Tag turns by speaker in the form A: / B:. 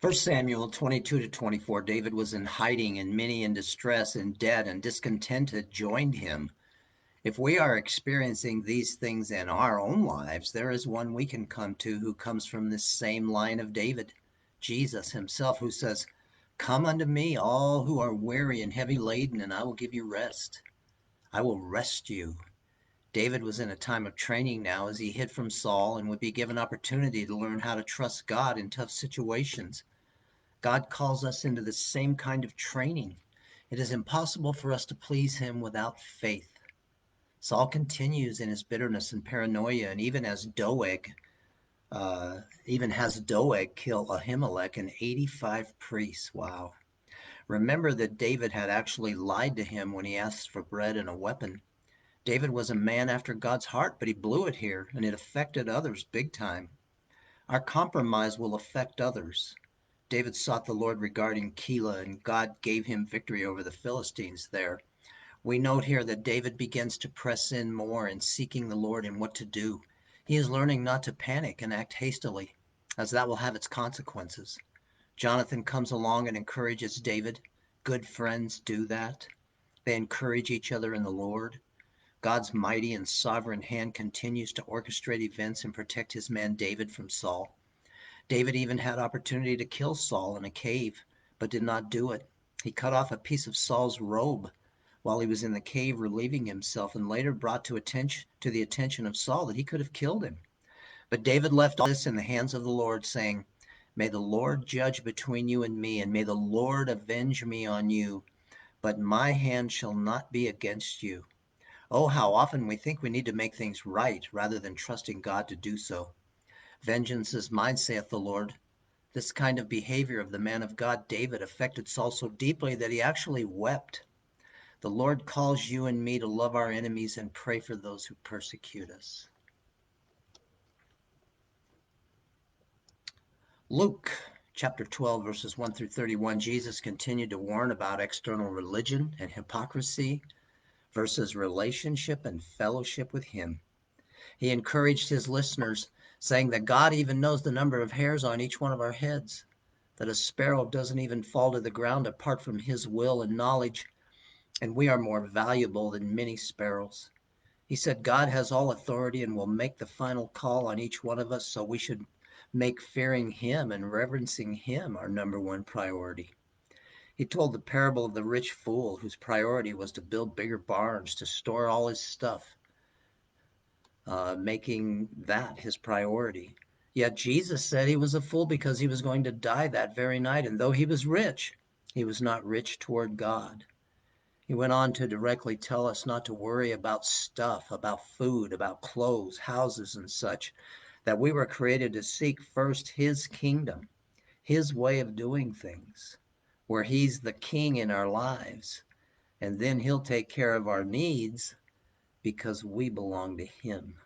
A: First Samuel 22 to 24, David was in hiding, and many in distress and dead and discontented joined him. If we are experiencing these things in our own lives, there is one we can come to who comes from this same line of David, Jesus himself, who says, "Come unto me, all who are weary and heavy laden, and I will give you rest. I will rest you." David was in a time of training now as he hid from Saul and would be given opportunity to learn how to trust God in tough situations. God calls us into the same kind of training. It is impossible for us to please him without faith. Saul continues in his bitterness and paranoia, and even has Doeg kill Ahimelech and 85 priests. Wow. Remember that David had actually lied to him when he asked for bread and a weapon. David was a man after God's heart, but he blew it here, and it affected others big time. Our compromise will affect others. David sought the Lord regarding Keilah, and God gave him victory over the Philistines there. We note here that David begins to press in more in seeking the Lord and what to do. He is learning not to panic and act hastily, as that will have its consequences. Jonathan comes along and encourages David. Good friends do that. They encourage each other in the Lord. God's mighty and sovereign hand continues to orchestrate events and protect his man David from Saul. David even had opportunity to kill Saul in a cave, but did not do it. He cut off a piece of Saul's robe while he was in the cave relieving himself, and later brought to the attention of Saul that he could have killed him. But David left all this in the hands of the Lord, saying, "May the Lord judge between you and me, and may the Lord avenge me on you, but my hand shall not be against you." Oh, how often we think we need to make things right rather than trusting God to do so. "Vengeance is mine, saith the Lord." This kind of behavior of the man of God, David, affected Saul so deeply that he actually wept. The Lord calls you and me to love our enemies and pray for those who persecute us. Luke chapter 12, verses 1 through 31, Jesus continued to warn about external religion and hypocrisy versus relationship and fellowship with him. He encouraged his listeners, saying that God even knows the number of hairs on each one of our heads, that a sparrow doesn't even fall to the ground apart from his will and knowledge, and we are more valuable than many sparrows. He said God has all authority and will make the final call on each one of us, so we should make fearing him and reverencing him our number one priority. He told the parable of the rich fool whose priority was to build bigger barns to store all his stuff, making that his priority. Yet Jesus said he was a fool because he was going to die that very night, and though he was rich, he was not rich toward God. He went on to directly tell us not to worry about stuff, about food, about clothes, houses, and such, that we were created to seek first his kingdom, his way of doing things, where he's the king in our lives, and then he'll take care of our needs because we belong to him.